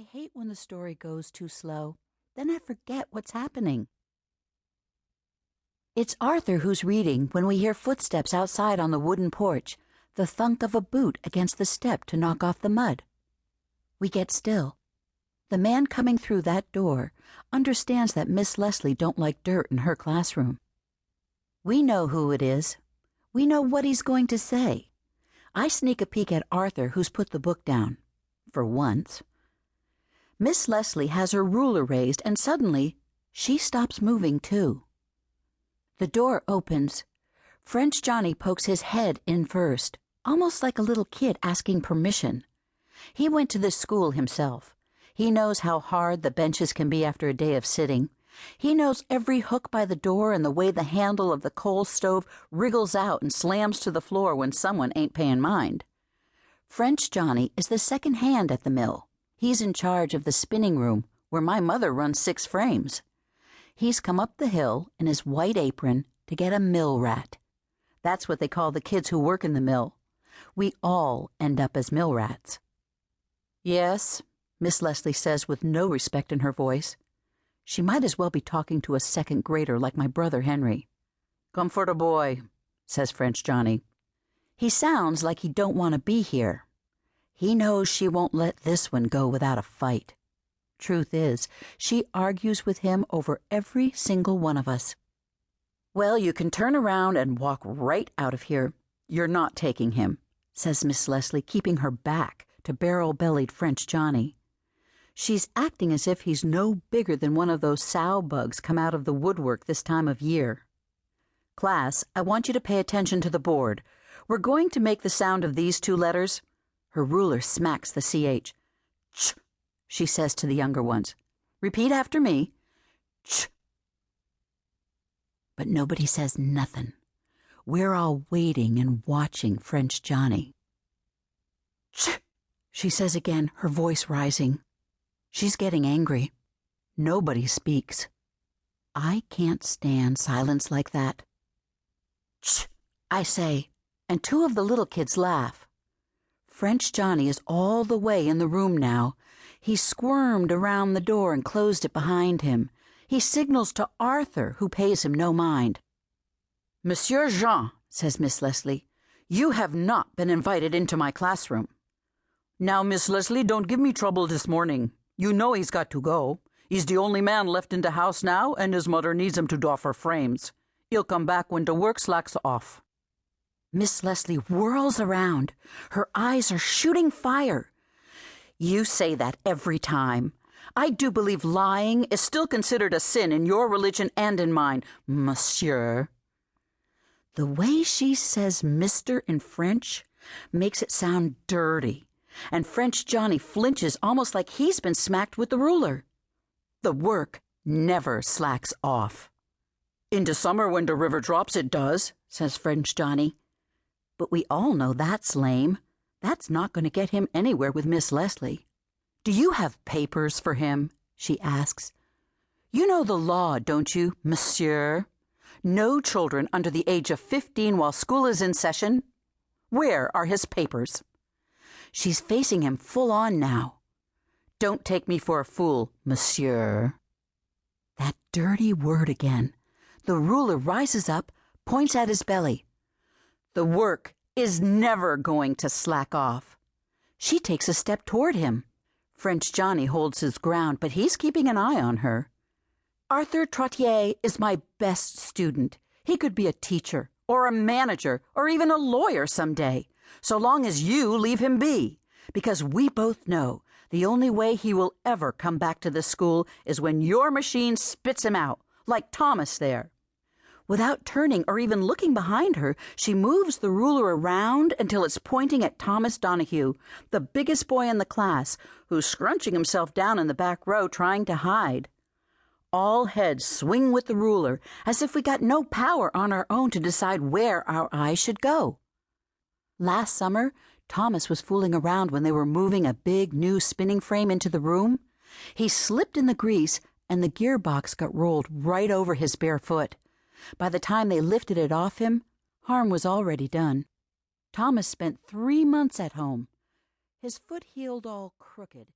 I hate when the story goes too slow. Then I forget what's happening. It's Arthur who's reading when we hear footsteps outside on the wooden porch, the thunk of a boot against the step to knock off the mud. We get still. The man coming through that door understands that Miss Leslie don't like dirt in her classroom. We know who it is. We know what he's going to say. I sneak a peek at Arthur, who's put the book down. For once. Miss Leslie has her ruler raised, and suddenly she stops moving too. The door opens. French Johnny pokes his head in first, almost like a little kid asking permission. He went to this school himself. He knows how hard the benches can be after a day of sitting. He knows every hook by the door and the way the handle of the coal stove wriggles out and slams to the floor when someone ain't paying mind. French Johnny is the second hand at the mill. He's in charge of the spinning room, where my mother runs 6 frames. He's come up the hill in his white apron to get a mill rat. That's what they call the kids who work in the mill. We all end up as mill rats. Yes, Miss Leslie says with no respect in her voice. She might as well be talking to a second grader like my brother Henry. Come for the boy, says French Johnny. He sounds like he don't want to be here. He knows she won't let this one go without a fight. Truth is, she argues with him over every single one of us. Well, you can turn around and walk right out of here. You're not taking him, says Miss Leslie, keeping her back to barrel-bellied French Johnny. She's acting as if he's no bigger than one of those sow bugs come out of the woodwork this time of year. Class, I want you to pay attention to the board. We're going to make the sound of these 2 letters. Her ruler smacks the CH. Ch, she says to the younger ones. Repeat after me. Ch. But nobody says nothing. We're all waiting and watching French Johnny. Ch, she says again, her voice rising. She's getting angry. Nobody speaks. I can't stand silence like that. Ch, I say, and 2 of the little kids laugh. French Johnny is all the way in the room now. He squirmed around the door and closed it behind him. He signals to Arthur, who pays him no mind. Monsieur Jean, says Miss Leslie, you have not been invited into my classroom. Now, Miss Leslie, don't give me trouble this morning. You know he's got to go. He's the only man left in the house now, and his mother needs him to doffer frames. He'll come back when the work slacks off. Miss Leslie whirls around. Her eyes are shooting fire. You say that every time. I do believe lying is still considered a sin in your religion and in mine, monsieur. The way she says Mr. in French makes it sound dirty, and French Johnny flinches almost like he's been smacked with the ruler. The work never slacks off. In the summer when the river drops it does, says French Johnny. But we all know that's lame. That's not going to get him anywhere with Miss Leslie. Do you have papers for him? She asks. You know the law, don't you, monsieur? No children under the age of 15 while school is in session. Where are his papers? She's facing him full on now. Don't take me for a fool, monsieur. That dirty word again. The ruler rises up, points at his belly. The work is never going to slack off. She takes a step toward him. French Johnny holds his ground, but he's keeping an eye on her. Arthur Trottier is my best student. He could be a teacher, or a manager, or even a lawyer someday, so long as you leave him be, because we both know the only way he will ever come back to this school is when your machine spits him out, like Thomas there. Without turning or even looking behind her, she moves the ruler around until it's pointing at Thomas Donahue, the biggest boy in the class, who's scrunching himself down in the back row trying to hide. All heads swing with the ruler, as if we got no power on our own to decide where our eyes should go. Last summer, Thomas was fooling around when they were moving a big new spinning frame into the room. He slipped in the grease, and the gearbox got rolled right over his bare foot. By the time they lifted it off him, harm was already done. Thomas spent 3 months at home. His foot healed all crooked,